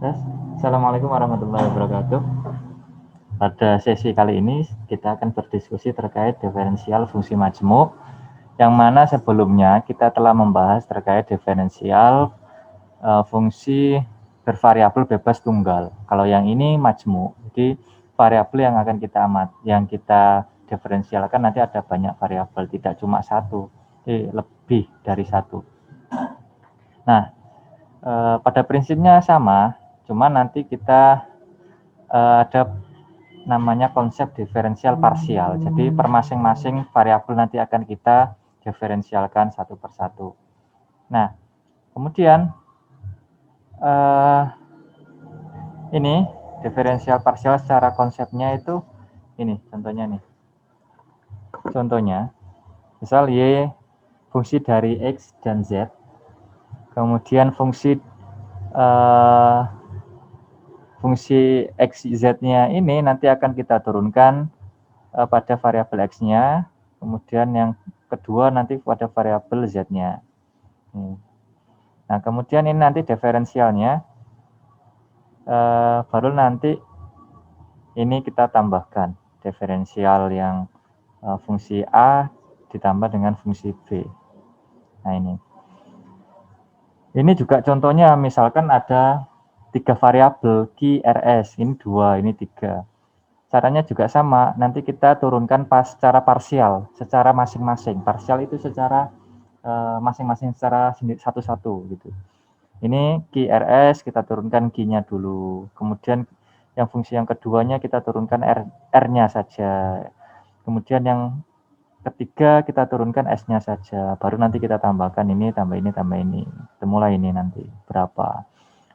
Yes. Assalamualaikum warahmatullahi wabarakatuh. Pada sesi kali ini kita akan berdiskusi terkait diferensial fungsi majmuk, yang mana sebelumnya kita telah membahas terkait diferensial fungsi bervariabel bebas tunggal. Kalau yang ini majmuk, jadi variabel yang kita diferensialkan nanti ada banyak variabel, tidak cuma satu, jadi lebih dari satu. Nah, pada prinsipnya sama, cuma nanti kita ada namanya konsep diferensial parsial. Jadi per masing-masing variabel nanti akan kita diferensialkan satu persatu. Nah, kemudian ini diferensial parsial secara konsepnya itu ini contohnya nih. Contohnya, misal y fungsi dari x dan z, kemudian fungsi x z-nya ini nanti akan kita turunkan pada variabel x-nya, kemudian yang kedua nanti pada variabel z-nya. Nah, kemudian ini nanti diferensialnya, baru nanti ini kita tambahkan diferensial yang fungsi A ditambah dengan fungsi B. Nah, ini juga contohnya misalkan ada 3 variabel Q, RS, ini 2, ini 3. Caranya juga sama, nanti kita turunkan secara parsial, secara masing-masing. Parsial itu secara masing-masing secara satu-satu gitu. Ini QRS kita turunkan Q-nya dulu. Kemudian yang fungsi yang keduanya kita turunkan R-nya saja. Kemudian yang ketiga kita turunkan S-nya saja. Baru nanti kita tambahkan ini, tambah ini, tambah ini. Temulah ini nanti berapa.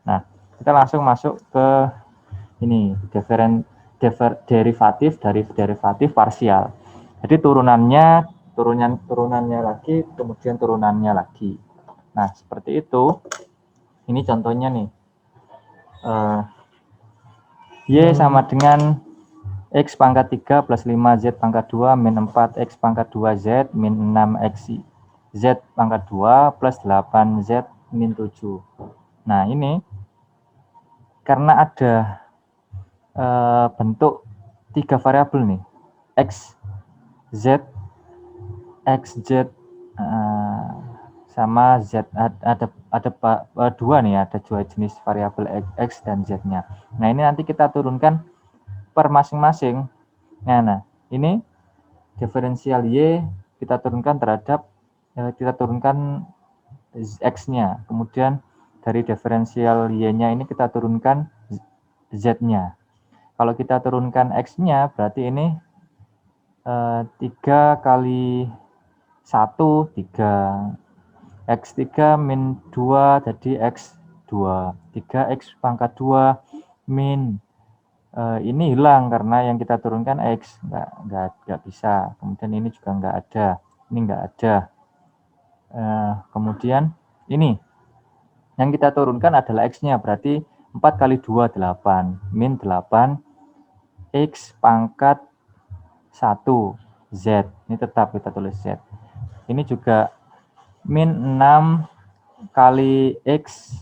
Nah, kita langsung masuk ke ini derivatif dari derivatif parsial. Jadi turunannya lagi, kemudian turunannya lagi. Nah, seperti itu. Ini contohnya nih. Y sama dengan X pangkat 3 plus 5Z pangkat 2 min 4X pangkat 2Z min 6X Z pangkat 2 plus 8Z min 7. Nah, ini karena ada bentuk 3 variabel nih. X, Z, XZ, sama Z, ada dua nih, ada dua jenis variabel X dan Z-nya. Nah, ini nanti kita turunkan per masing-masing. Nah, ini diferensial Y kita turunkan X-nya. Kemudian dari diferensial Y-nya ini kita turunkan Z-nya. Kalau kita turunkan X-nya berarti ini 3 kali 1, 3. X3 min 2 jadi X2. 3X pangkat 2 min ini hilang karena yang kita turunkan X, nggak bisa. Kemudian ini juga nggak ada, ini nggak ada. Kemudian ini yang kita turunkan adalah X-nya, berarti 4 kali 2, 8, min 8, X pangkat 1, Z. Ini tetap kita tulis Z. Ini juga min 6 kali X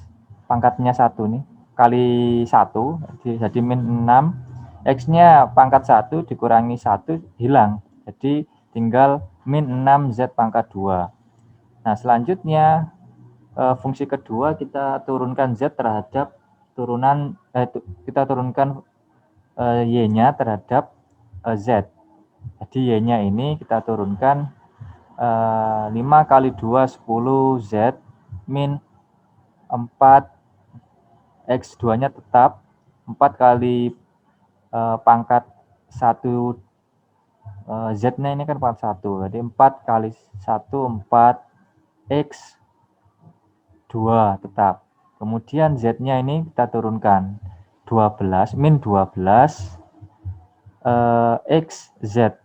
pangkatnya 1 nih, kali 1, jadi min 6. X-nya pangkat 1 dikurangi 1 hilang, jadi tinggal min 6 Z pangkat 2. Nah, selanjutnya fungsi kedua kita turunkan Z terhadap kita turunkan Y-nya terhadap Z. Jadi Y-nya ini kita turunkan 5 kali 2, 10 Z min 4 X2-nya tetap 4 kali pangkat 1 Z-nya ini kan pangkat 1. Jadi 4 kali 1, 4 X2 tetap. Kemudian Z-nya ini kita turunkan 12 min 12 XZ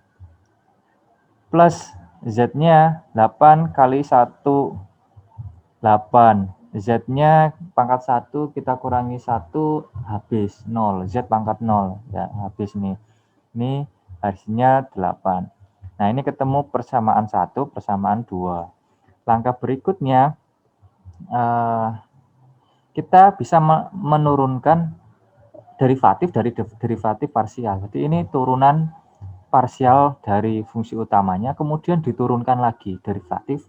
plus Z-nya 8 kali 1, 8. Z-nya pangkat 1 kita kurangi 1 habis 0. Z pangkat 0 ya, habis nih. Ini hasilnya 8. Nah, ini ketemu persamaan 1, persamaan 2. Langkah berikutnya kita bisa menurunkan derivatif dari derivatif parsial. Jadi ini turunan parsial dari fungsi utamanya, kemudian diturunkan lagi derivatif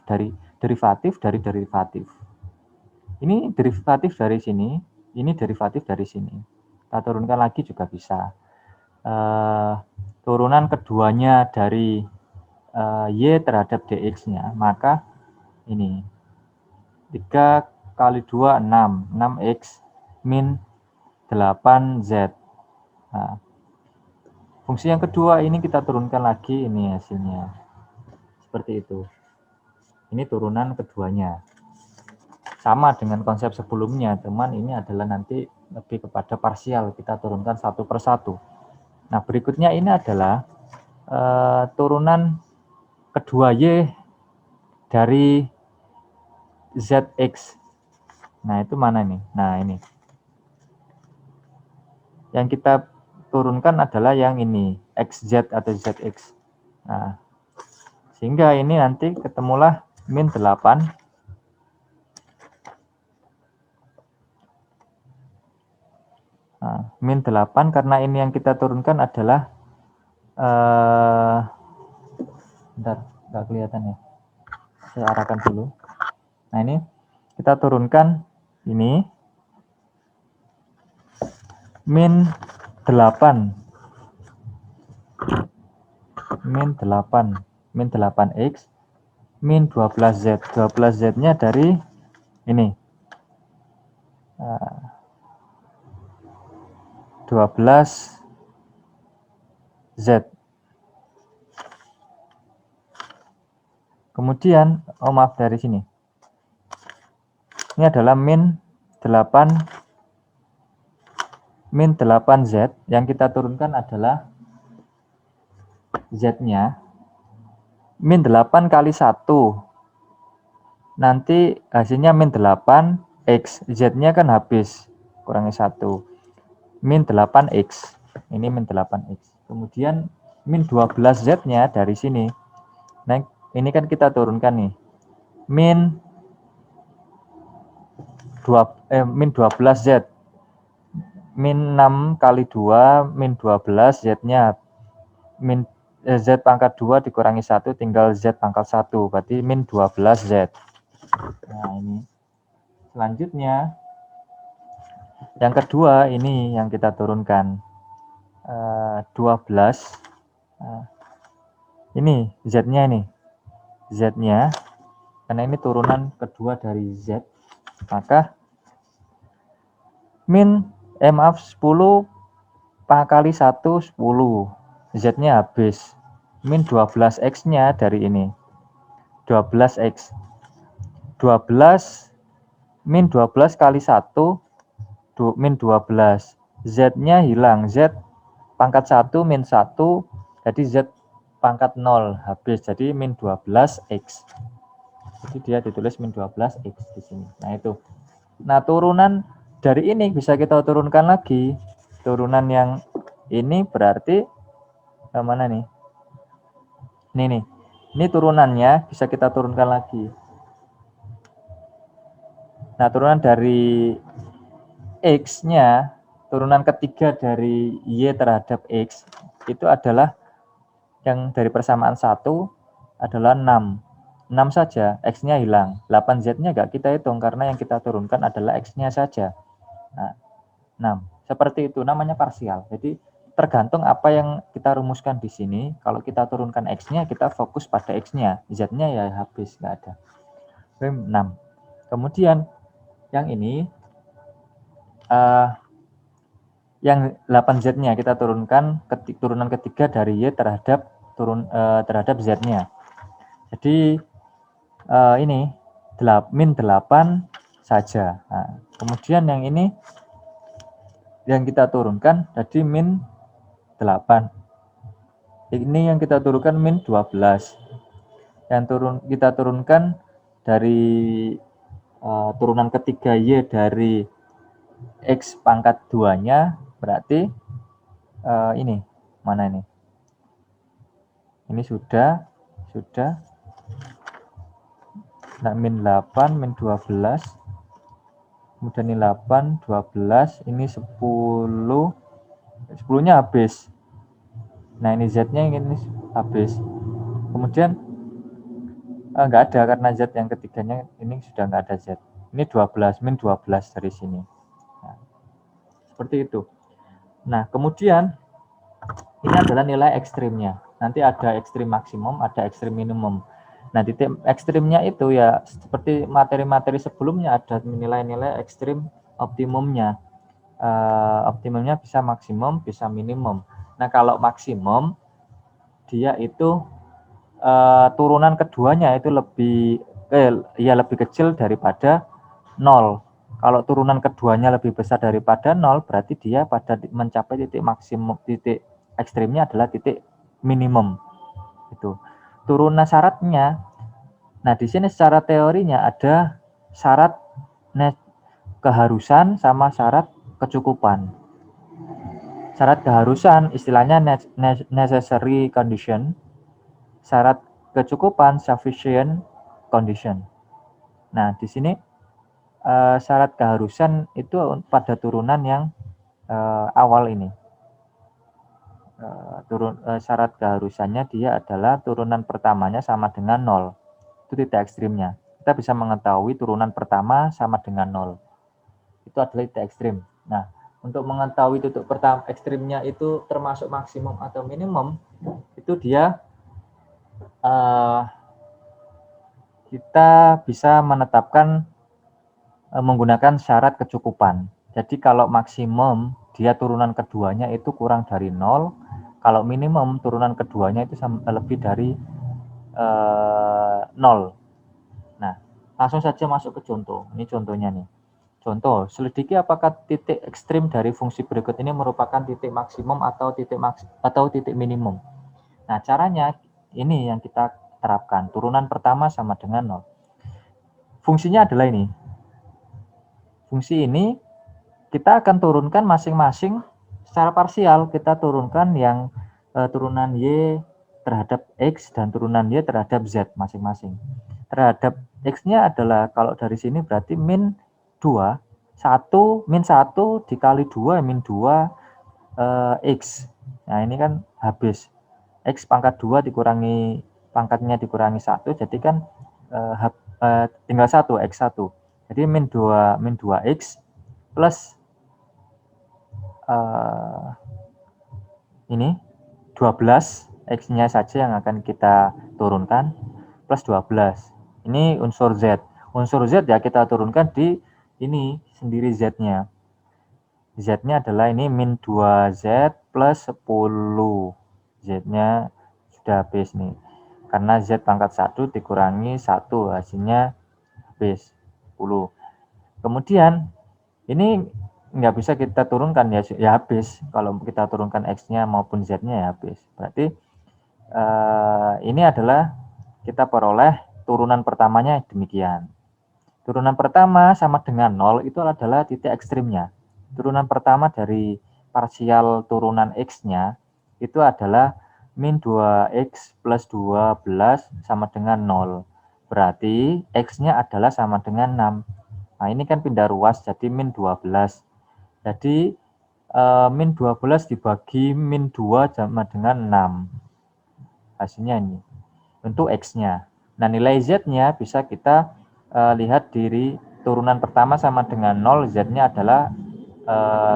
dari derivatif. Ini derivatif dari sini, ini derivatif dari sini. Kita turunkan lagi juga bisa. Turunan keduanya dari Y terhadap dx-nya, maka ini 3 kali 2, 6. 6x min 8z. Nah, fungsi yang kedua ini kita turunkan lagi, ini hasilnya. Seperti itu. Ini turunan keduanya. Sama dengan konsep sebelumnya, teman, ini adalah nanti lebih kepada parsial, kita turunkan satu per satu. Nah, berikutnya ini adalah turunan kedua Y dari ZX. Nah, itu mana nih? Nah, ini. Yang kita turunkan adalah yang ini, XZ atau ZX. Nah, sehingga ini nanti ketemulah min 8. Nah, min 8 karena ini yang kita turunkan adalah bentar, nggak kelihatan ya. Saya arahkan dulu. Nah, ini kita turunkan ini min 8 min 8x min 12z. 12z-nya dari ini 12z. Kemudian, maaf, dari sini. Ini adalah min 8z. Yang kita turunkan adalah z-nya. Min 8 kali 1. Nanti hasilnya min 8x. Z-nya kan habis. Kurangi 1. Min 8x. Ini min 8x. Kemudian min 12z-nya dari sini. Nah, ini kan kita turunkan nih. Min 12z. Min 6 kali 2, min 12, z-nya min z pangkat 2 dikurangi 1, tinggal z pangkat 1, berarti min 12z. Nah, ini. Selanjutnya, yang kedua ini yang kita turunkan. 12. Ini z-nya ini. Z-nya, karena ini turunan kedua dari z, maka min 10 kali 1, 10. Z-nya habis. Min 12x-nya dari ini. 12x. 12 min 12 kali 1, min 12. Z-nya hilang. Z pangkat 1 min 1, jadi Z pangkat 0 habis. Jadi min 12x. Jadi dia ditulis min 12x di sini. Nah, itu. Nah, turunan dari ini bisa kita turunkan lagi. Turunan yang ini berarti mana nih? Ini nih. Ini turunannya bisa kita turunkan lagi. Nah, turunan dari X-nya, turunan ketiga dari Y terhadap X, itu adalah yang dari persamaan 1 adalah 6. 6 saja, X-nya hilang. 8Z-nya nggak kita hitung karena yang kita turunkan adalah X-nya saja. Nah, 6. Seperti itu, namanya parsial. Jadi, tergantung apa yang kita rumuskan di sini. Kalau kita turunkan X-nya, kita fokus pada X-nya. Z-nya ya habis, nggak ada. 6. Kemudian, yang ini, yang 8Z-nya kita turunkan, turunan ketiga dari Y terhadap terhadap Z-nya. Jadi, ini min 8 saja. Nah, kemudian yang ini yang kita turunkan tadi min 8. Ini yang kita turunkan min 12. Yang kita turunkan dari turunan ketiga Y dari X pangkat 2-nya berarti ini mana ini? Ini sudah. Nah, min 8 min 12. kemudian ini 8, 12, ini 10, 10-nya habis. Nah, ini Z-nya ini habis. Kemudian nggak ada karena Z yang ketiganya ini sudah nggak ada Z. Ini 12, min 12 dari sini. Nah, seperti itu. Nah, kemudian ini adalah nilai ekstrimnya. Nanti ada ekstrim maksimum, ada ekstrim minimum. Nah, titik ekstrimnya itu ya seperti materi-materi sebelumnya, ada nilai-nilai ekstrim optimumnya. Optimumnya bisa maksimum, bisa minimum. Nah, kalau maksimum dia itu turunan keduanya itu lebih kecil daripada 0. Kalau turunan keduanya lebih besar daripada 0, berarti dia pada mencapai titik maksimum, titik ekstrimnya adalah titik minimum. Itu. Turunan syaratnya. Nah, di sini secara teorinya ada syarat keharusan sama syarat kecukupan. Syarat keharusan istilahnya necessary condition, syarat kecukupan sufficient condition. Nah, di sini syarat keharusan itu pada turunan yang awal ini. Syarat keharusannya dia adalah turunan pertamanya sama dengan 0. Itu titik ekstrimnya. Kita bisa mengetahui turunan pertama sama dengan 0. Itu adalah titik ekstrim. Nah, untuk mengetahui titik pertama ekstrimnya itu termasuk maksimum atau minimum, itu dia kita bisa menetapkan menggunakan syarat kecukupan. Jadi kalau maksimum dia turunan keduanya itu kurang dari 0, kalau minimum turunan keduanya itu lebih dari 0. Nah, langsung saja masuk ke contoh. Ini contohnya nih. Contoh, selidiki apakah titik ekstrim dari fungsi berikut ini merupakan titik maksimum atau titik minimum. Nah, caranya ini yang kita terapkan. Turunan pertama sama dengan 0. Fungsinya adalah ini. Fungsi ini kita akan turunkan masing-masing secara parsial. Kita turunkan yang turunan Y terhadap X dan turunan Y terhadap Z masing-masing. Terhadap X-nya adalah kalau dari sini berarti min 2, 1, min 1 dikali 2, min 2 X. Nah, ini kan habis. X pangkat 2 dikurangi pangkatnya dikurangi 1, jadi kan tinggal 1, X1. Jadi min 2X plus ini 12, X-nya saja yang akan kita turunkan, plus 12. Ini unsur Z. Unsur Z ya kita turunkan di ini sendiri Z-nya. Z-nya adalah ini min 2Z plus 10. Z-nya sudah habis nih. Karena Z pangkat 1 dikurangi 1, hasilnya habis 10. Kemudian ini nggak bisa kita turunkan ya habis. Kalau kita turunkan X-nya maupun Z-nya ya habis. Berarti ini adalah kita peroleh turunan pertamanya demikian. Turunan pertama sama dengan 0 itu adalah titik ekstrimnya. Turunan pertama dari parsial turunan X-nya itu adalah min 2X plus 12 sama dengan 0. Berarti X-nya adalah sama dengan 6. Nah, ini kan pindah ruas jadi min 12. Jadi min 12 dibagi min 2 sama dengan 6. Hasilnya ini. Untuk X-nya. Nah, nilai Z-nya bisa kita lihat dari turunan pertama sama dengan 0, Z-nya adalah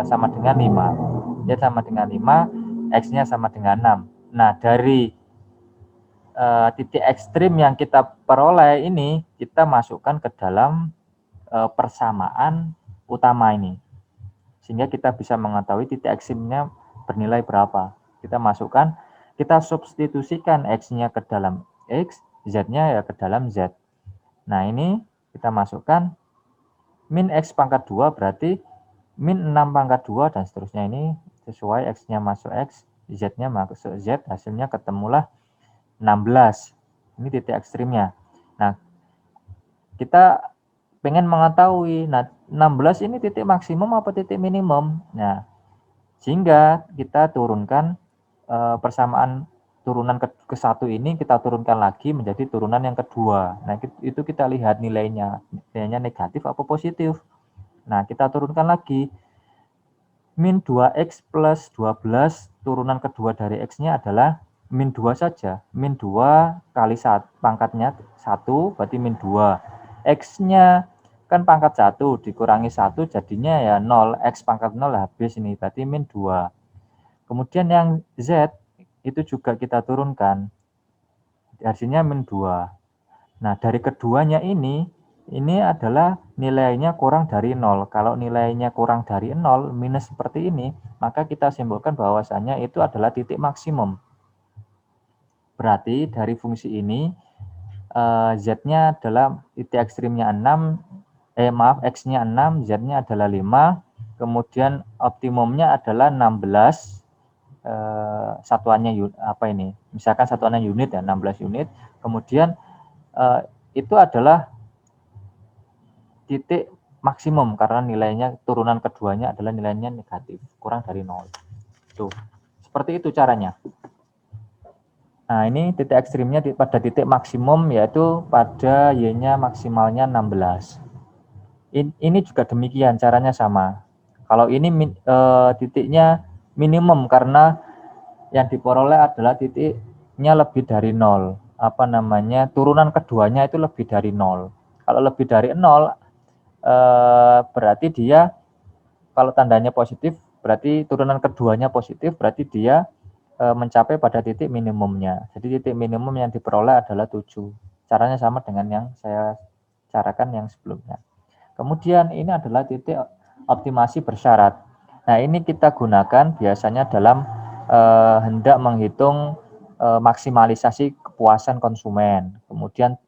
sama dengan 5. Z sama dengan 5, X-nya sama dengan 6. Nah, dari titik ekstrim yang kita peroleh ini, kita masukkan ke dalam persamaan utama ini. Sehingga kita bisa mengetahui titik ekstrimnya bernilai berapa. Kita masukkan, kita substitusikan X-nya ke dalam X, Z-nya ya ke dalam Z. Nah, ini kita masukkan min X pangkat 2 berarti min 6 pangkat 2 dan seterusnya ini sesuai X-nya masuk X, Z-nya masuk Z, hasilnya ketemulah 16. Ini titik ekstrimnya. Nah, kita pengen mengetahui, nah 16 ini titik maksimum apa titik minimum. Nah, sehingga kita turunkan persamaan turunan ke satu ini kita turunkan lagi menjadi turunan yang kedua. Nah, itu kita lihat nilainya negatif apa positif. Nah, kita turunkan lagi. Min 2x plus 12, turunan kedua dari x-nya adalah min 2 saja. Min 2 kali pangkatnya 1, berarti min 2. X-nya kan pangkat 1, dikurangi 1, jadinya ya 0. X pangkat 0 habis ini, berarti min 2. Kemudian yang z, itu juga kita turunkan. Hasilnya min 2. Nah, dari keduanya ini adalah nilainya kurang dari 0. Kalau nilainya kurang dari 0, minus seperti ini, maka kita simpulkan bahwasannya itu adalah titik maksimum. Berarti dari fungsi ini, z-nya adalah titik ekstrimnya 6, x-nya 6, z-nya adalah 5, kemudian optimumnya adalah 16, satuannya apa ini? Misalkan satuannya unit ya, 16 unit. Kemudian itu adalah titik maksimum karena nilainya turunan keduanya adalah nilainya negatif, kurang dari 0. Tuh. Seperti itu caranya. Nah, ini titik ekstrimnya pada titik maksimum yaitu pada y-nya maksimalnya 16. Ini juga demikian, caranya sama. Kalau ini titiknya minimum karena yang diperoleh adalah titiknya lebih dari 0. Apa namanya? Turunan keduanya itu lebih dari 0. Kalau lebih dari 0 berarti dia, kalau tandanya positif berarti turunan keduanya positif, berarti dia mencapai pada titik minimumnya. Jadi titik minimum yang diperoleh adalah 7. Caranya sama dengan yang saya carakan yang sebelumnya. Kemudian ini adalah titik optimasi bersyarat. Nah, ini kita gunakan biasanya dalam hendak menghitung maksimalisasi kepuasan konsumen. Kemudian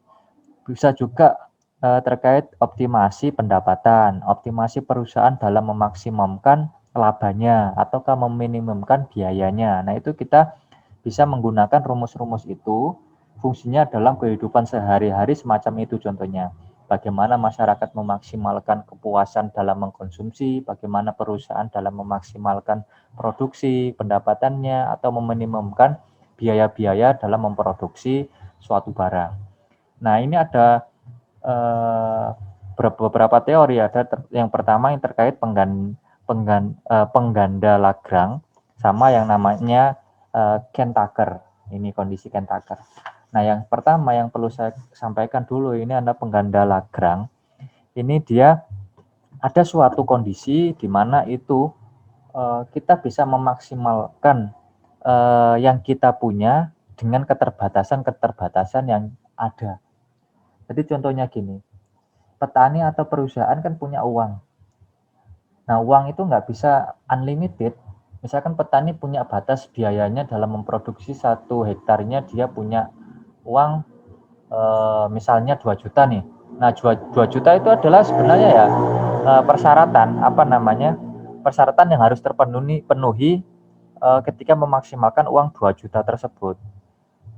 bisa juga terkait optimasi pendapatan, optimasi perusahaan dalam memaksimalkan labanya ataukah meminimumkan biayanya. Nah, itu kita bisa menggunakan rumus-rumus itu. Fungsinya dalam kehidupan sehari-hari semacam itu contohnya. Bagaimana masyarakat memaksimalkan kepuasan dalam mengkonsumsi, bagaimana perusahaan dalam memaksimalkan produksi, pendapatannya, atau meminimumkan biaya-biaya dalam memproduksi suatu barang. Nah, ini ada beberapa teori. Ada yang pertama yang terkait pengganda Lagrange sama yang namanya Ken-Tucker. Ini kondisi Ken-Tucker. Nah, yang pertama yang perlu saya sampaikan dulu ini adalah pengganda Lagrange. Ini dia ada suatu kondisi di mana itu kita bisa memaksimalkan yang kita punya dengan keterbatasan-keterbatasan yang ada. Jadi contohnya gini, petani atau perusahaan kan punya uang. Nah, uang itu nggak bisa unlimited. Misalkan petani punya batas biayanya dalam memproduksi 1 hektarnya, dia punya uang misalnya 2 juta nih. Nah, 2 juta itu adalah sebenarnya ya persyaratan, apa namanya, persyaratan yang harus terpenuhi ketika memaksimalkan uang 2 juta tersebut.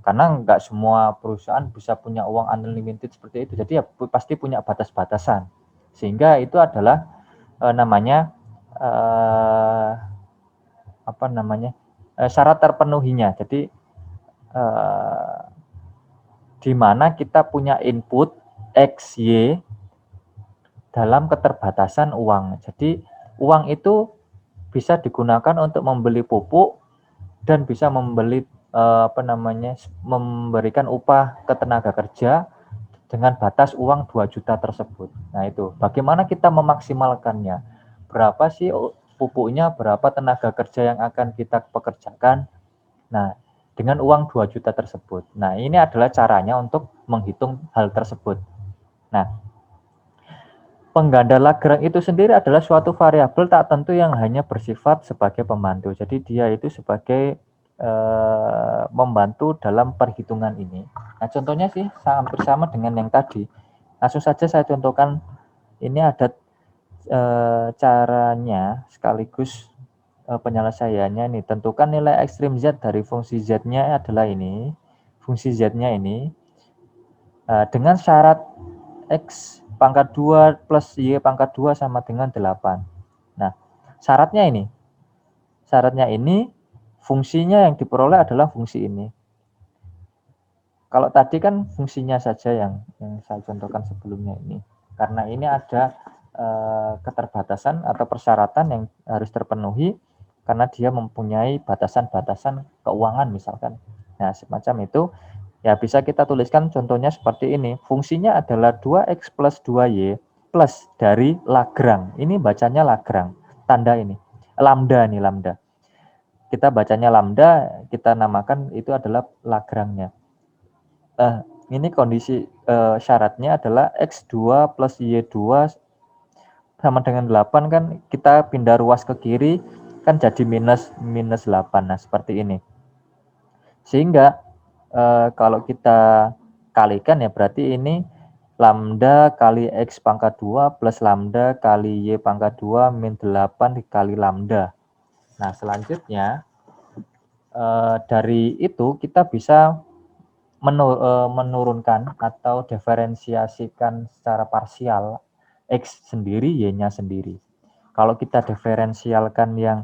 Karena nggak semua perusahaan bisa punya uang unlimited seperti itu. Jadi ya pasti punya batas-batasan. Sehingga itu adalah namanya syarat terpenuhinya. Jadi di mana kita punya input X, Y dalam keterbatasan uang. Jadi uang itu bisa digunakan untuk membeli pupuk dan bisa membeli memberikan upah ke tenaga kerja dengan batas uang 2 juta tersebut. Nah, itu bagaimana kita memaksimalkannya? Berapa sih pupuknya, berapa tenaga kerja yang akan kita pekerjakan? Nah, dengan uang 2 juta tersebut. Nah, ini adalah caranya untuk menghitung hal tersebut. Nah, pengganda Lagrange itu sendiri adalah suatu variabel tak tentu yang hanya bersifat sebagai pembantu. Jadi dia itu sebagai membantu dalam perhitungan ini. Nah, contohnya sih hampir sama dengan yang tadi. Langsung saja saya contohkan. Ini ada caranya sekaligus penyelesaiannya nih. Tentukan nilai ekstrim Z dari fungsi Z-nya adalah ini. Fungsi Z-nya ini dengan syarat X pangkat 2 plus Y pangkat 2 sama dengan 8. Nah, syaratnya ini fungsinya yang diperoleh adalah fungsi ini. Kalau tadi kan fungsinya saja yang saya contohkan sebelumnya ini. Karena ini ada keterbatasan atau persyaratan yang harus terpenuhi karena dia mempunyai batasan-batasan keuangan misalkan. Nah, semacam itu ya bisa kita tuliskan contohnya seperti ini. Fungsinya adalah 2x plus 2y plus dari Lagrange. Ini bacanya Lagrange, tanda ini. Lambda nih, lambda. Kita bacanya lambda, kita namakan itu adalah Lagrange-nya. Ini kondisi syaratnya adalah x2 plus y2 sama dengan 8 kan kita pindah ruas ke kiri kan jadi minus 8. Nah, seperti ini. Sehingga kalau kita kalikan ya berarti ini lambda kali x pangkat 2 plus lambda kali y pangkat 2 min 8 dikali lambda. Nah, selanjutnya dari itu kita bisa menurunkan atau diferensiasikan secara parsial x sendiri, y-nya sendiri. Kalau kita diferensialkan yang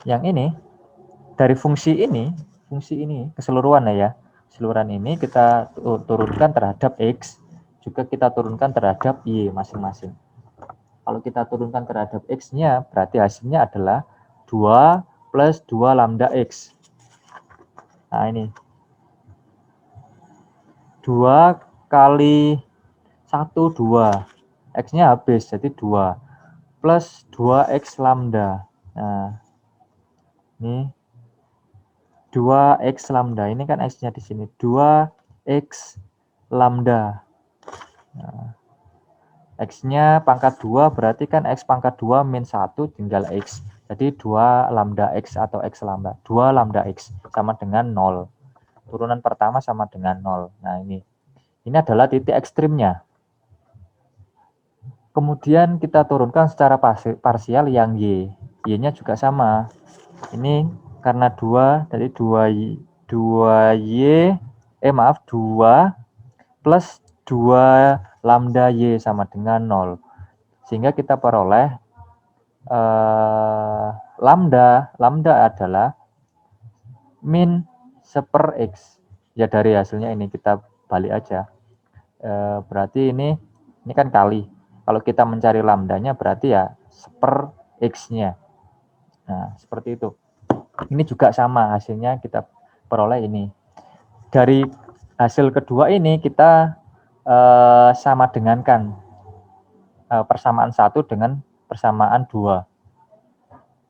ini dari fungsi ini keseluruhan ya, keseluruhan ini kita turunkan terhadap x, juga kita turunkan terhadap y masing-masing. Kalau kita turunkan terhadap x-nya, berarti hasilnya adalah 2 plus 2 lambda x. Nah, ini 2 kali 1, 2. X-nya habis, jadi 2. Plus 2x lambda. Nah, ini 2x lambda. Ini kan x-nya di sini. 2x lambda. Nah, x-nya pangkat 2 berarti kan x pangkat 2 min 1 tinggal x. Jadi 2 lambda x atau x lambda. 2 lambda x sama dengan 0. Turunan pertama sama dengan 0. Nah, ini adalah titik ekstrimnya. Kemudian kita turunkan secara parsial yang y. Y-nya juga sama. Ini karena 2, jadi 2y 2 plus 2 lambda y sama dengan 0. Sehingga kita peroleh lambda adalah min 1/x. Ya dari hasilnya ini kita balik aja. Berarti ini kan kali. Kalau kita mencari lambdanya berarti ya 1/x-nya. Nah, seperti itu. Ini juga sama hasilnya kita peroleh ini. Dari hasil kedua ini kita sama dengankan persamaan 1 dengan persamaan 2.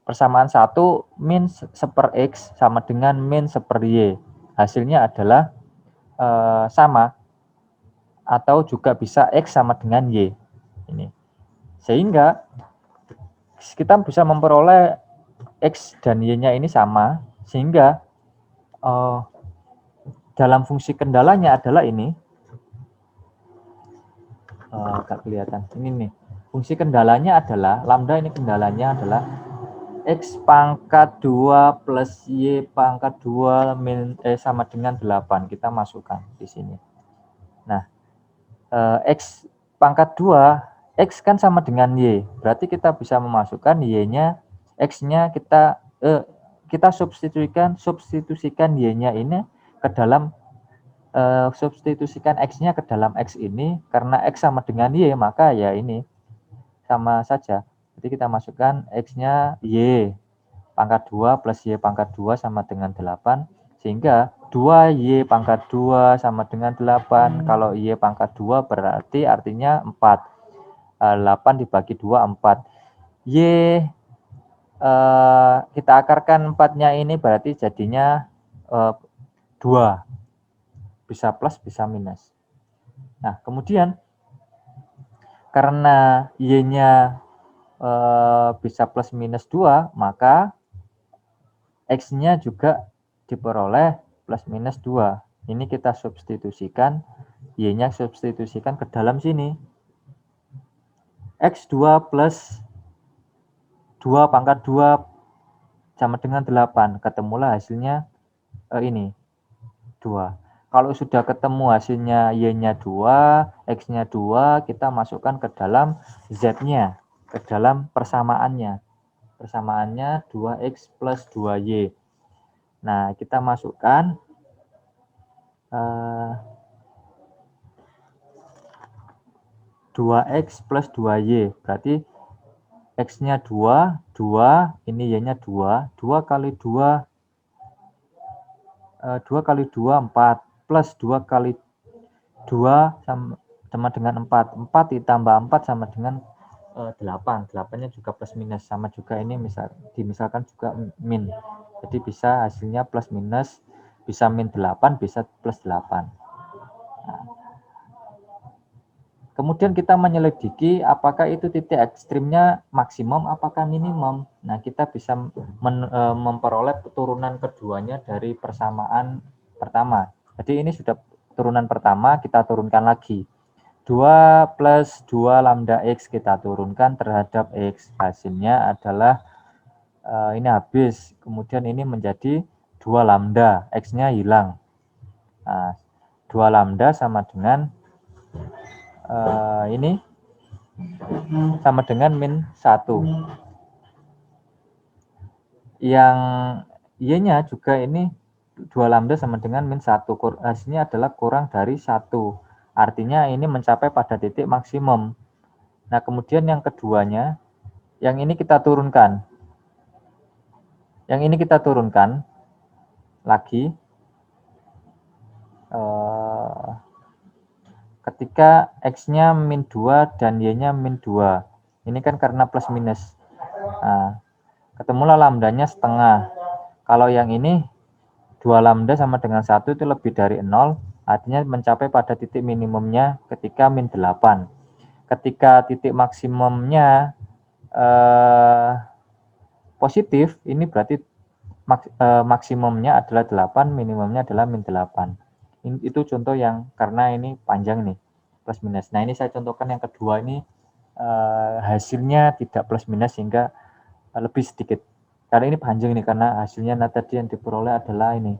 Persamaan 1 min 1/x sama dengan min 1/y. Hasilnya adalah sama atau juga bisa x sama dengan y. Ini. Sehingga kita bisa memperoleh x dan y-nya ini sama, sehingga dalam fungsi kendalanya adalah ini. Agak kelihatan. Ini nih. Fungsi kendalanya adalah, lambda ini kendalanya adalah x pangkat 2 plus y pangkat 2 sama dengan 8. Kita masukkan di sini. Nah, x pangkat 2, x kan sama dengan y. Berarti kita bisa memasukkan y-nya, x-nya kita substitusikan y-nya ini ke dalam substitusikan x-nya ke dalam x ini, karena x sama dengan y, maka ya ini sama saja. Jadi kita masukkan x-nya y pangkat 2 plus y pangkat 2 sama dengan 8, sehingga 2y pangkat 2 sama dengan 8. Kalau y pangkat 2 berarti artinya 4. 8 dibagi 2, 4. Y kita akarkan 4-nya ini berarti jadinya 2. Bisa plus, bisa minus. Nah, kemudian karena y-nya bisa plus minus 2, maka x-nya juga diperoleh plus minus 2. Ini kita substitusikan, y-nya substitusikan ke dalam sini. X2 plus 2 pangkat 2 sama dengan 8. Ketemulah hasilnya ini, 2. Kalau sudah ketemu hasilnya y-nya 2, x-nya 2, kita masukkan ke dalam z-nya, ke dalam persamaannya. Persamaannya 2x plus 2y. Nah, kita masukkan 2x plus 2y. Berarti x-nya 2, 2, ini y-nya 2. 2 kali 2, 2 kali 2, 4. Plus 2 kali 2 sama dengan 4. 4 ditambah 4 sama dengan 8. 8-nya juga plus minus. Sama juga ini misalkan juga min. Jadi bisa hasilnya plus minus. Bisa min 8, bisa plus 8. Nah, kemudian kita menyelidiki apakah itu titik ekstrimnya maksimum apakah minimum. Nah, kita bisa memperoleh turunan keduanya dari persamaan pertama. Jadi ini sudah turunan pertama, kita turunkan lagi. 2 plus 2 lambda X kita turunkan terhadap X. Hasilnya adalah ini habis. Kemudian ini menjadi 2 lambda. X-nya hilang. Nah, 2 lambda sama dengan ini sama dengan min 1. Yang y-nya juga ini 2 lambda sama dengan min 1. Hasilnya adalah kurang dari 1. Artinya ini mencapai pada titik maksimum. Nah, kemudian yang keduanya, yang ini kita turunkan. Yang ini kita turunkan lagi. Ketika X-nya min 2 dan Y-nya min 2. Ini kan karena plus minus. Nah, ketemulah lambdanya setengah. Kalau yang ini 2 lambda sama dengan 1 itu lebih dari 0. Artinya mencapai pada titik minimumnya ketika min 8. Ketika titik maksimumnya positif, ini berarti maksimumnya adalah 8, minimumnya adalah min 8. Itu contoh yang karena ini panjang nih, plus minus. Nah, ini saya contohkan yang kedua ini hasilnya tidak plus minus sehingga lebih sedikit. Karena ini panjang nih, karena hasilnya tadi yang diperoleh adalah ini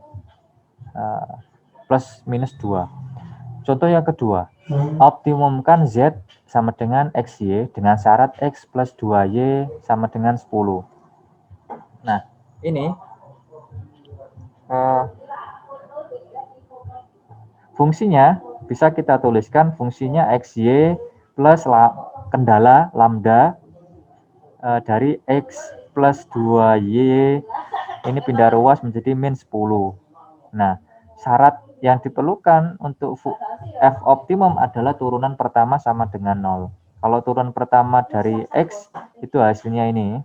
plus minus 2. Contoh yang kedua, optimumkan Z sama dengan XY dengan syarat X plus 2Y sama dengan 10. Nah, ini fungsinya bisa kita tuliskan fungsinya XY plus kendala lambda dari X plus 2Y ini pindah ruas menjadi min 10. Nah, syarat yang diperlukan untuk F optimum adalah turunan pertama sama dengan 0. Kalau turunan pertama dari X itu hasilnya ini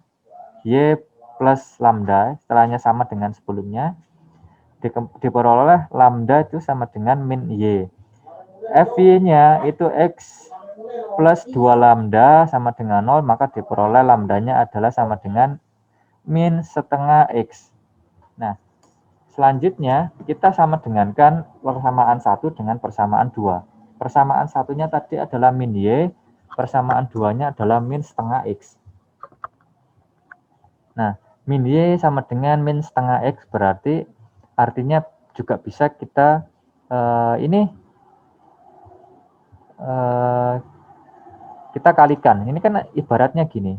Y plus lambda, setelahnya sama dengan sebelumnya, diperoleh lambda itu sama dengan min Y. FY-nya itu X plus 2 lambda sama dengan 0, maka diperoleh lambdanya adalah sama dengan min setengah X. Nah, selanjutnya kita sama dengankan persamaan 1 dengan persamaan 2. Persamaan satunya tadi adalah min Y, persamaan 2-nya adalah min setengah X. Nah, min Y sama dengan min setengah X berarti artinya juga bisa kita kita kalikan. Ini kan ibaratnya gini.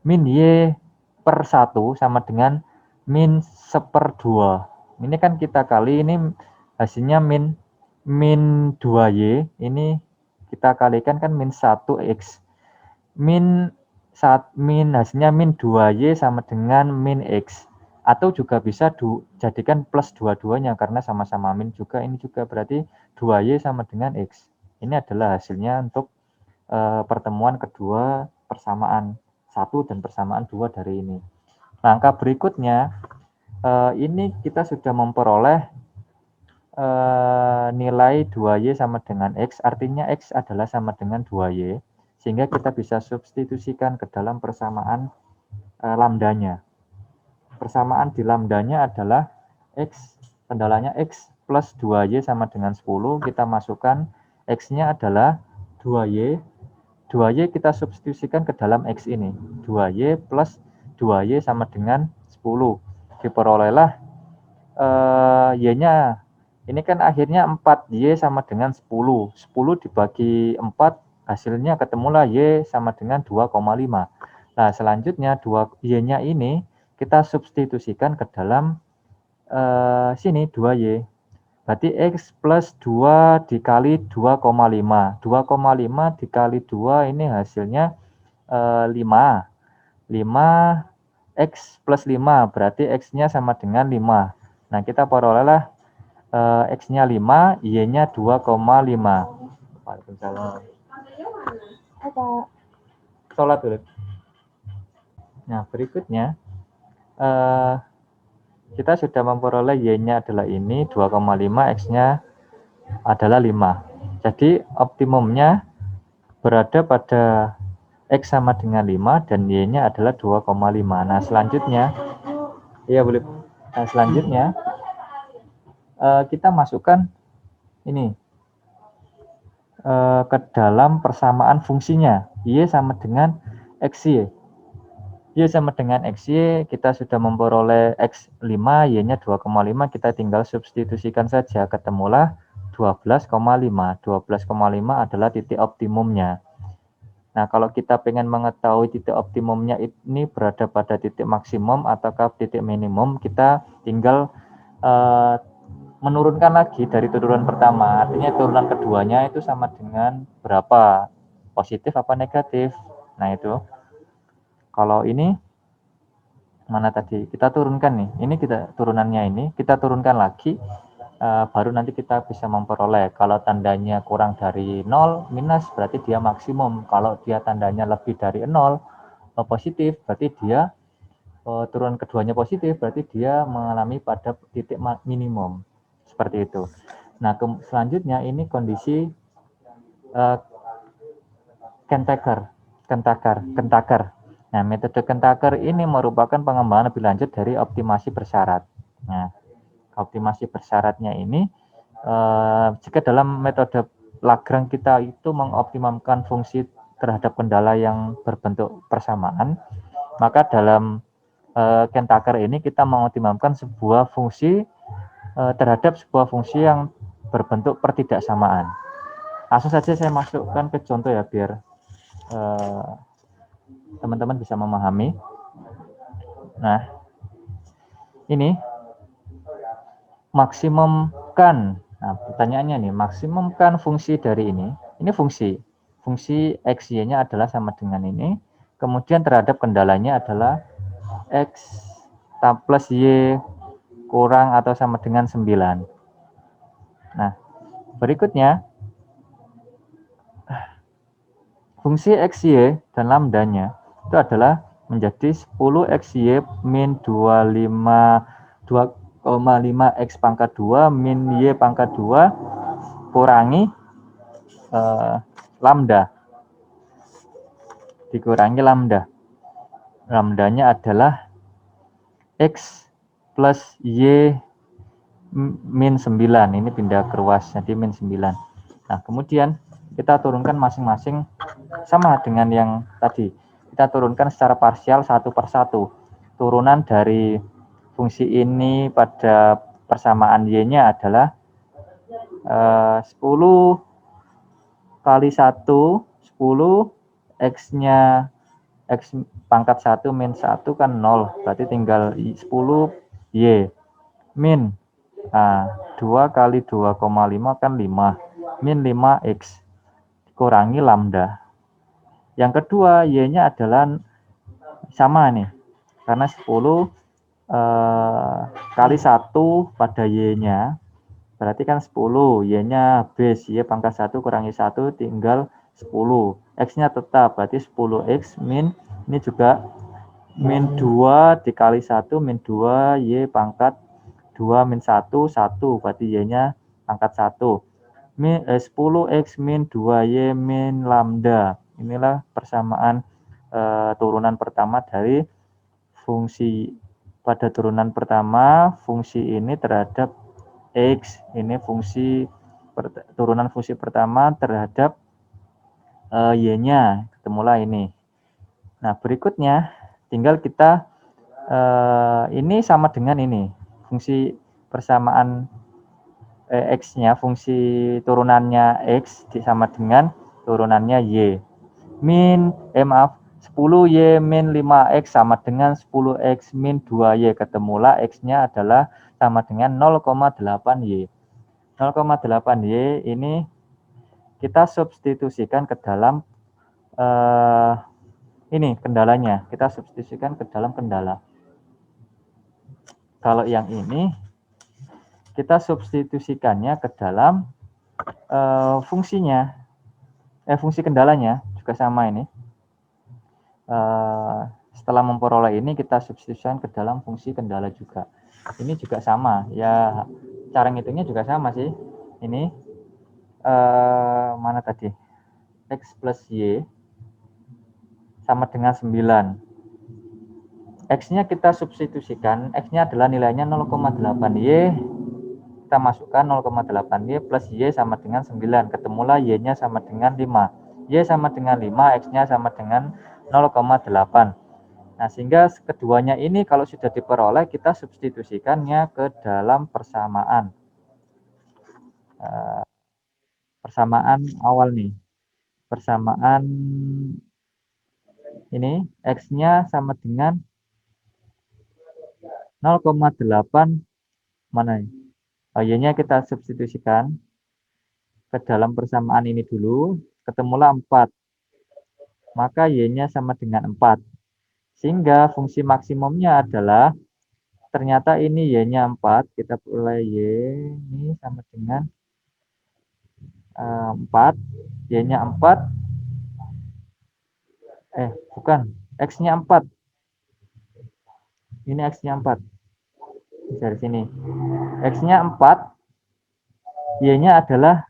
Min Y per 1 sama dengan min 1/2. Ini kan kita kali, ini hasilnya min 2Y. Ini kita kalikan kan min 1X. Min hasilnya min 2Y sama dengan min X. Atau juga bisa jadikan plus dua-duanya karena sama-sama min juga. Ini juga berarti 2Y sama dengan X. Ini adalah hasilnya untuk pertemuan kedua persamaan 1 dan persamaan 2 dari ini. Langkah berikutnya, ini kita sudah memperoleh nilai 2Y sama dengan X, artinya X adalah sama dengan 2Y, sehingga kita bisa substitusikan ke dalam persamaan lambdanya. Persamaan di lambdanya adalah X, kendalanya X plus 2Y sama dengan 10, kita masukkan X-nya adalah 2Y, 2Y kita substitusikan ke dalam X ini, 2Y plus 2Y sama dengan 10, diperolehlah Y-nya, ini kan akhirnya 4Y sama dengan 10, 10 dibagi 4, hasilnya ketemulah Y sama dengan 2,5. Nah, selanjutnya Y-nya ini kita substitusikan ke dalam sini 2Y. Berarti X plus 2 dikali 2,5. 2,5 dikali 2 ini hasilnya 5. 5 X plus 5, berarti X-nya sama dengan 5. Nah, kita perolehlah X-nya 5, Y-nya 2,5. Waalaikumsalam. Sholat dulu. Nah, berikutnya kita sudah memperoleh Y-nya adalah ini 2,5, X-nya adalah 5. Jadi optimumnya berada pada X sama dengan 5 dan Y-nya adalah 2,5. Nah, selanjutnya boleh. Nah, selanjutnya kita masukkan ini ke dalam persamaan fungsinya. Y sama dengan XY. Y sama dengan XY, kita sudah memperoleh X5, Y-nya 2,5, kita tinggal substitusikan saja, ketemulah 12,5. 12,5 adalah titik optimumnya. Nah, kalau kita pengen mengetahui titik optimumnya ini berada pada titik maksimum ataukah titik minimum, kita tinggal menurunkan lagi dari turunan pertama. Artinya turunan keduanya itu sama dengan berapa? Positif apa negatif? Nah, itu. Kalau ini mana tadi? Kita turunkan nih. Ini kita turunannya ini, kita turunkan lagi. Baru nanti kita bisa memperoleh. Kalau tandanya kurang dari 0 minus berarti dia maksimum. Kalau dia tandanya lebih dari 0 positif berarti dia turunan keduanya positif berarti dia mengalami pada titik minimum. Seperti itu. Nah, selanjutnya ini kondisi Kentaker. Nah, metode Kentaker ini merupakan pengembangan lebih lanjut dari optimasi bersyarat. Nah, optimasi bersyaratnya ini jika dalam metode Lagrange kita itu mengoptimalkan fungsi terhadap kendala yang berbentuk persamaan, maka dalam Kentaker ini kita mengoptimalkan sebuah fungsi terhadap sebuah fungsi yang berbentuk pertidaksamaan. Langsung saja saya masukkan ke contoh ya biar teman-teman bisa memahami. Nah, ini maksimumkan. Nah, pertanyaannya nih, maksimumkan fungsi dari ini. Ini fungsi X, Y-nya adalah sama dengan ini. Kemudian terhadap kendalanya adalah X plus Y kurang atau sama dengan 9. Nah, berikutnya fungsi XY dan lambdanya itu adalah menjadi 10 XY min 2,5 X pangkat 2 min Y pangkat 2 kurangi lambda. Dikurangi lambda. Lambdanya adalah X plus Y min 9. Ini pindah ke ruas, jadi min 9. Nah, kemudian kita turunkan masing-masing sama dengan yang tadi. Kita turunkan secara parsial satu per satu. Turunan dari fungsi ini pada persamaan Y-nya adalah 10 kali 1, 10, X-nya X pangkat 1 min 1 kan 0. Berarti tinggal 10 Y. Min 2 kali 2,5 kan 5. Min 5X. Kurangi lambda. Yang kedua, Y-nya adalah sama nih. Karena 10 kali 1 pada Y-nya. Berarti kan 10. Y-nya base. Y pangkat 1 kurangi 1 tinggal 10. X-nya tetap. Berarti 10X min. Ini juga min 2 dikali 1 min 2 Y pangkat 2 min 1. 1. Berarti Y-nya pangkat 1. 10X min 2Y min lambda. Inilah persamaan turunan pertama dari fungsi. Pada turunan pertama, fungsi ini terhadap X. Ini turunan fungsi pertama terhadap Y-nya. Ketemulah ini. Nah, berikutnya tinggal kita ini sama dengan ini. Fungsi persamaan X-nya, fungsi turunannya X sama dengan turunannya Y. 10Y min 5X sama dengan 10X min 2Y. Ketemulah X-nya adalah sama dengan 0,8Y. 0,8Y ini kita substitusikan ke dalam ini kendalanya. Kita substitusikan ke dalam kendala. Kalau yang ini kita substitusikannya ke dalam fungsinya. Fungsi kendalanya juga sama ini. Setelah memperoleh ini kita substitusikan ke dalam fungsi kendala juga. Ini juga sama, ya cara ngitungnya juga sama sih. Ini mana tadi? X plus Y sama dengan 9. X-nya kita substitusikan, X-nya adalah nilainya 0,8Y, kita masukkan 0,8Y plus Y sama dengan 9, ketemulah Y-nya sama dengan 5. Y sama dengan 5, X-nya sama dengan 0,8. Nah, sehingga keduanya ini kalau sudah diperoleh, kita substitusikannya ke dalam persamaan. Persamaan awal nih. Persamaan ini, X-nya sama dengan 0,8, mana ini? Y-nya kita substitusikan ke dalam persamaan ini dulu, ketemulah 4. Maka Y-nya sama dengan 4. Sehingga fungsi maksimumnya adalah, ternyata ini Y-nya 4, kita mulai Y ini sama dengan 4, Y-nya 4, bukan, X-nya 4. Ini X-nya 4. Dari sini. X-nya 4, Y-nya adalah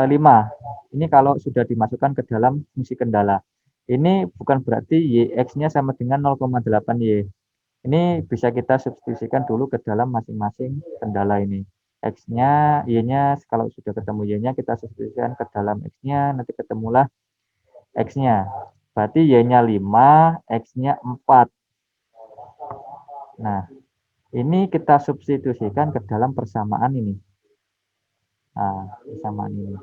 5. Ini kalau sudah dimasukkan ke dalam fungsi kendala. Ini bukan berarti X-nya sama dengan 0,8Y. Ini bisa kita substitusikan dulu ke dalam masing-masing kendala ini. X-nya, Y-nya, kalau sudah ketemu Y-nya, kita substitusikan ke dalam X-nya, nanti ketemulah X-nya. Berarti Y-nya 5, X-nya 4. Nah, ini kita substitusikan ke dalam persamaan ini. Nah, persamaan ini.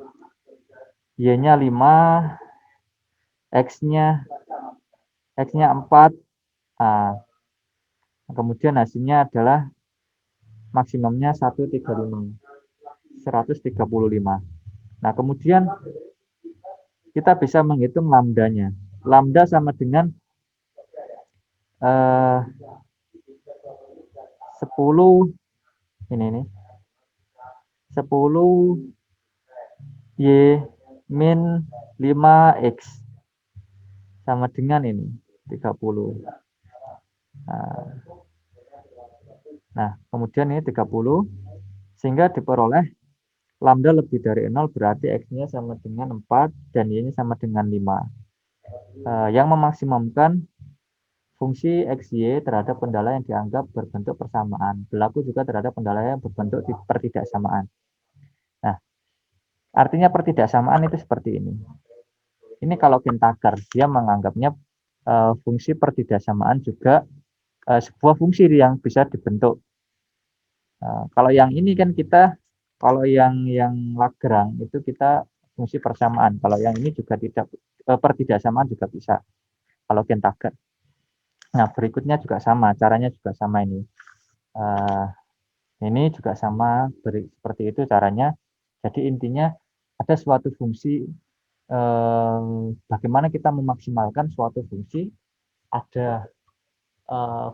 Y-nya 5, X-nya 4. Nah, kemudian hasilnya adalah maksimumnya 135. Nah, kemudian kita bisa menghitung lambdanya. Lambda sama dengan 10 ini 10 Y min 5X sama dengan ini 30. Nah, kemudian ini 30, sehingga diperoleh lambda lebih dari 0, berarti X-nya sama dengan 4 dan Y-nya sama dengan 5. Yang memaksimumkan fungsi XY terhadap kendala yang dianggap berbentuk persamaan. Berlaku juga terhadap kendala yang berbentuk pertidaksamaan. Nah, artinya pertidaksamaan itu seperti ini. Ini kalau Kentaker, dia menganggapnya fungsi pertidaksamaan juga sebuah fungsi yang bisa dibentuk. Kalau yang ini kan kita, kalau yang Lagrange itu kita fungsi persamaan. Kalau yang ini juga tidak, pertidaksamaan juga bisa. Kalau Kentaker. Nah, berikutnya juga sama, caranya juga sama ini. Ini juga sama, seperti itu caranya. Jadi intinya ada suatu fungsi, bagaimana kita memaksimalkan suatu fungsi, ada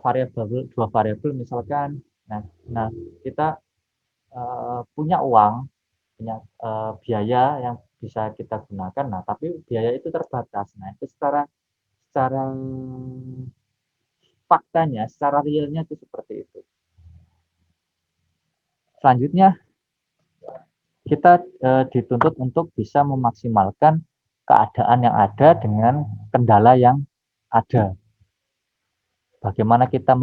variabel, dua variabel misalkan. Nah kita punya uang, punya biaya yang bisa kita gunakan. Nah, tapi biaya itu terbatas. Nah, itu secara faktanya, secara realnya itu seperti itu. Selanjutnya kita dituntut untuk bisa memaksimalkan keadaan yang ada dengan kendala yang ada. Bagaimana kita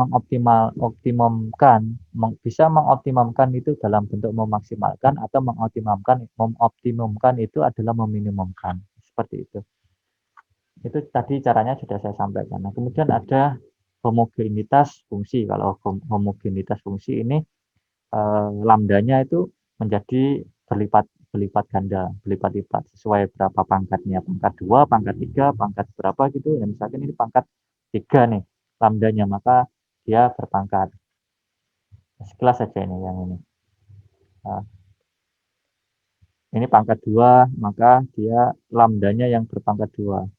bisa mengoptimumkan itu dalam bentuk memaksimalkan, atau mengoptimumkan itu adalah meminimumkan. Seperti itu. Itu tadi caranya sudah saya sampaikan. Nah, kemudian ada homogenitas fungsi. Kalau homogenitas fungsi ini lambdanya itu menjadi berlipat ganda, berlipat-lipat sesuai berapa pangkatnya, pangkat 2, pangkat 3, pangkat berapa gitu. Dan misalkan ini pangkat 3 nih lambdanya, maka dia berpangkat. Sekelas saja ini yang ini. Ini pangkat 2, maka dia lambdanya yang berpangkat 2.